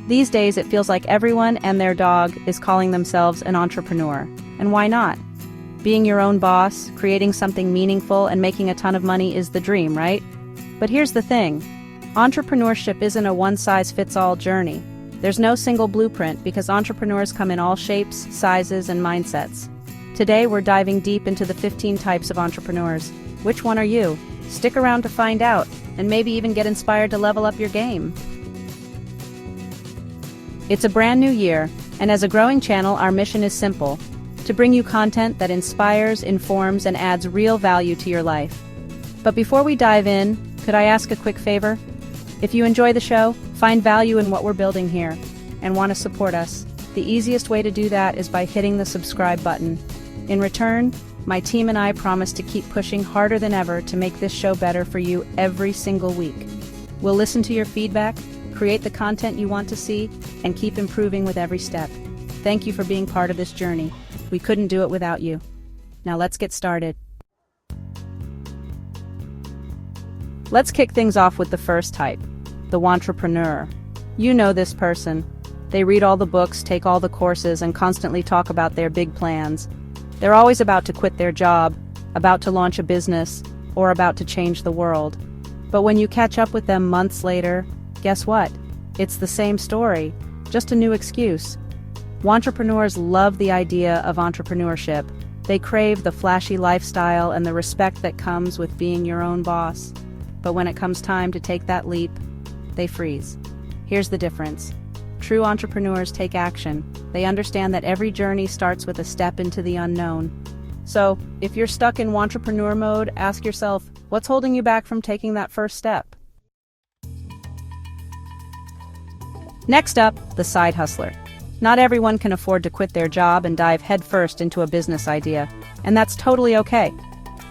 These days, it feels like everyone and their dog is calling themselves an entrepreneur. And why not? Being your own boss, creating something meaningful, and making a ton of money is the dream, right? But here's the thing. Entrepreneurship isn't a one-size-fits-all journey. There's no single blueprint because entrepreneurs come in all shapes, sizes, and mindsets. Today, we're diving deep into the 15 types of entrepreneurs. Which one are you? Stick around to find out, and maybe even get inspired to level up your game. It's a brand new year, and as a growing channel, our mission is simple: to bring you content that inspires, informs, and adds real value to your life. But before we dive in, could I ask a quick favor? If you enjoy the show, find value in what we're building here, and want to support us, the easiest way to do that is by hitting the subscribe button. In return, my team and I promise to keep pushing harder than ever to make this show better for you every single week. We'll listen to your feedback, create the content you want to see, and keep improving with every step. Thank you for being part of this journey. We couldn't do it without you. Now let's get started. Let's kick things off with the first type, the Wantrepreneur. You know this person. They read all the books, take all the courses, and constantly talk about their big plans. They're always about to quit their job, about to launch a business, or about to change the world. But when you catch up with them months later, guess what? It's the same story, just a new excuse. Wantrepreneurs love the idea of entrepreneurship. They crave the flashy lifestyle and the respect that comes with being your own boss. But when it comes time to take that leap, they freeze. Here's the difference. True entrepreneurs take action. They understand that every journey starts with a step into the unknown. So, if you're stuck in Wantrepreneur mode, ask yourself, what's holding you back from taking that first step? Next up, the side hustler. Not everyone can afford to quit their job and dive headfirst into a business idea, and that's totally okay.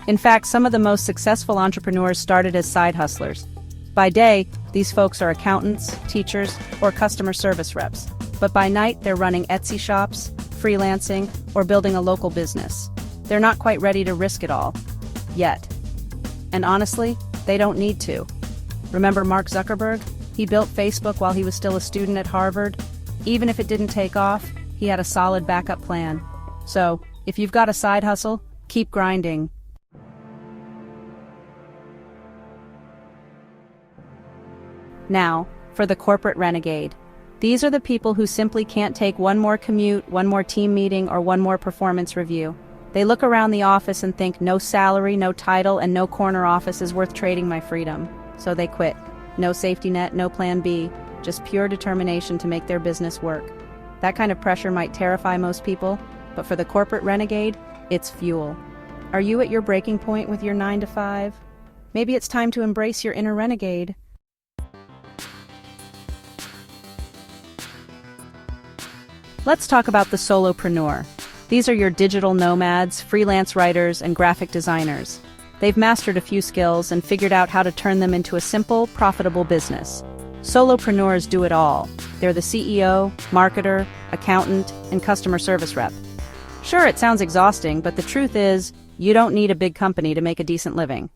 In fact, some of the most successful entrepreneurs started as side hustlers. By day, these folks are accountants, teachers, or customer service reps. But by night, they're running Etsy shops, freelancing, or building a local business. They're not quite ready to risk it all. Yet. And honestly, they don't need to. Remember Mark Zuckerberg? He built Facebook while he was still a student at Harvard. Even if it didn't take off, he had a solid backup plan. So, if you've got a side hustle, keep grinding. Now, for the Corporate Renegade. These are the people who simply can't take one more commute, one more team meeting, or one more performance review. They look around the office and think no salary, no title, and no corner office is worth trading my freedom. So they quit. No safety net, no plan B, just pure determination to make their business work. That kind of pressure might terrify most people, but for the Corporate Renegade, it's fuel. Are you at your breaking point with your 9 to 5? Maybe it's time to embrace your inner renegade. Let's talk about the Solopreneur. These are your digital nomads, freelance writers, and graphic designers. They've mastered a few skills and figured out how to turn them into a simple, profitable business. Solopreneurs do it all. They're the CEO, marketer, accountant, and customer service rep. Sure, it sounds exhausting, but the truth is, you don't need a big company to make a decent living.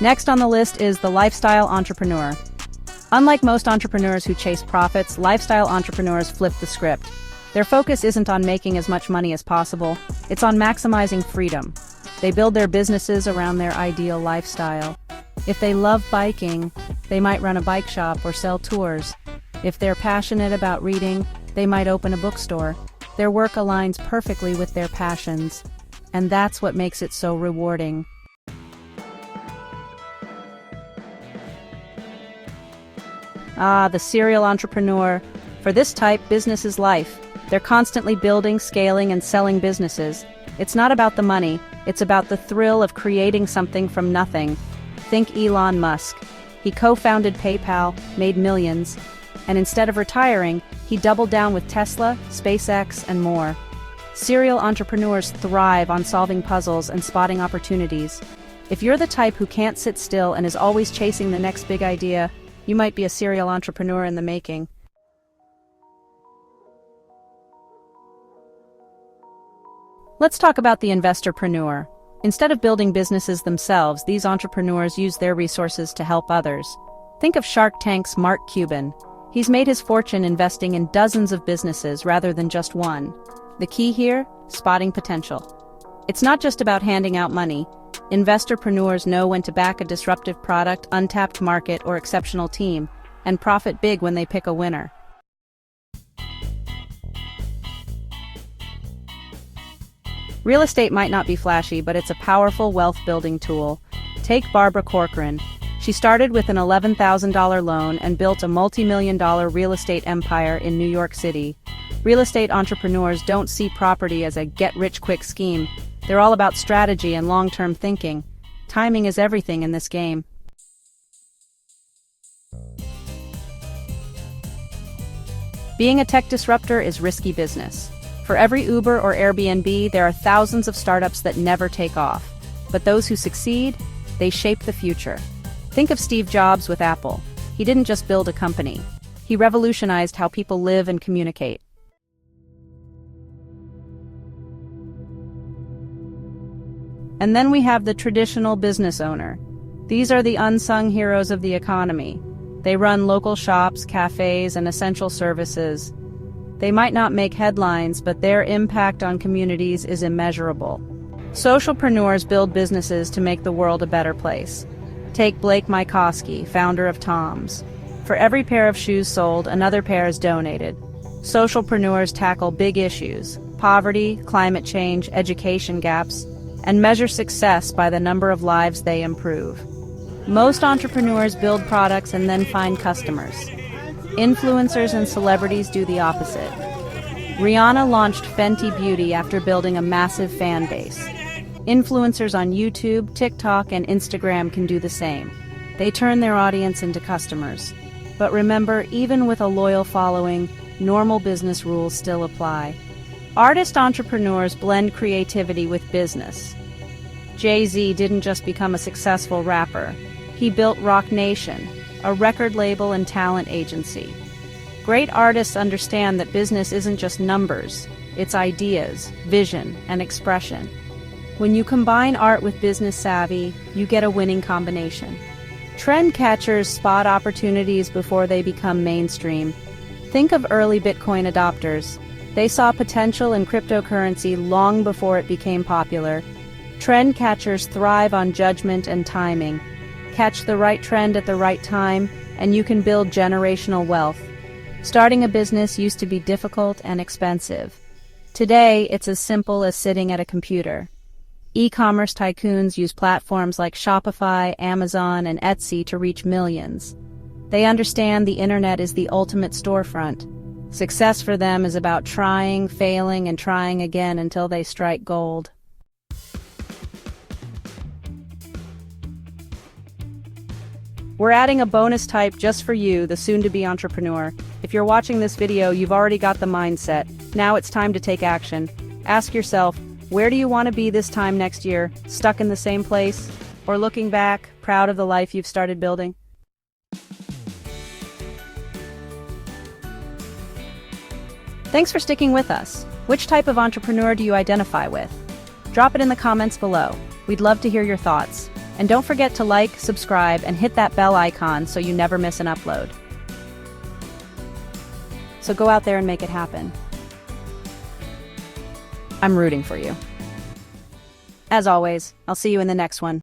Next on the list is the lifestyle entrepreneur. Unlike most entrepreneurs who chase profits, lifestyle entrepreneurs flip the script. Their focus isn't on making as much money as possible, it's on maximizing freedom. They build their businesses around their ideal lifestyle. If they love biking, they might run a bike shop or sell tours. If they're passionate about reading, they might open a bookstore. Their work aligns perfectly with their passions, and that's what makes it so rewarding. The serial entrepreneur. For this type, business is life. They're constantly building, scaling, and selling businesses. It's not about the money, it's about the thrill of creating something from nothing. Think Elon Musk. He co-founded PayPal, made millions, and instead of retiring, he doubled down with Tesla, SpaceX, and more. Serial entrepreneurs thrive on solving puzzles and spotting opportunities. If you're the type who can't sit still and is always chasing the next big idea, you might be a serial entrepreneur in the making. Let's talk about the investor-preneur. Instead of building businesses themselves, these entrepreneurs use their resources to help others. Think of Shark Tank's Mark Cuban. He's made his fortune investing in dozens of businesses rather than just one. The key here? Spotting potential. It's not just about handing out money. Investor-preneurs know when to back a disruptive product, untapped market, or exceptional team, and profit big when they pick a winner. Real estate might not be flashy, but it's a powerful wealth-building tool. Take Barbara Corcoran. She started with an $11,000 loan and built a multi-million-dollar real estate empire in New York City. Real estate entrepreneurs don't see property as a get-rich-quick scheme. They're all about strategy and long-term thinking. Timing is everything in this game. Being a tech disruptor is risky business. For every Uber or Airbnb, there are thousands of startups that never take off. But those who succeed, they shape the future. Think of Steve Jobs with Apple. He didn't just build a company. He revolutionized how people live and communicate. And then we have the traditional business owner. These are the unsung heroes of the economy. They run local shops, cafes, and essential services. They might not make headlines, but their impact on communities is immeasurable. Socialpreneurs build businesses to make the world a better place. Take Blake Mycoskie, founder of Tom's. For every pair of shoes sold, another pair is donated. Socialpreneurs tackle big issues: poverty, climate change, education gaps, and measure success by the number of lives they improve. Most entrepreneurs build products and then find customers. Influencers and celebrities do the opposite. Rihanna launched Fenty Beauty after building a massive fan base. Influencers on YouTube, TikTok, and Instagram can do the same. They turn their audience into customers. But remember, even with a loyal following, normal business rules still apply. Artist entrepreneurs blend creativity with business. Jay-Z didn't just become a successful rapper. He built Roc Nation, a record label and talent agency. Great artists understand that business isn't just numbers, it's ideas, vision, and expression. When you combine art with business savvy, you get a winning combination. Trend catchers spot opportunities before they become mainstream. Think of early Bitcoin adopters. They saw potential in cryptocurrency long before it became popular. Trend catchers thrive on judgment and timing. Catch the right trend at the right time, and you can build generational wealth. Starting a business used to be difficult and expensive. Today, it's as simple as sitting at a computer. E-commerce tycoons use platforms like Shopify, Amazon, and Etsy to reach millions. They understand the internet is the ultimate storefront. Success for them is about trying, failing, and trying again until they strike gold. We're adding a bonus type just for you, the soon-to-be entrepreneur. If you're watching this video, you've already got the mindset. Now it's time to take action. Ask yourself, where do you want to be this time next year? Stuck in the same place? Or looking back, proud of the life you've started building? Thanks for sticking with us. Which type of entrepreneur do you identify with? Drop it in the comments below. We'd love to hear your thoughts. And don't forget to like, subscribe, and hit that bell icon so you never miss an upload. So go out there and make it happen. I'm rooting for you. As always, I'll see you in the next one.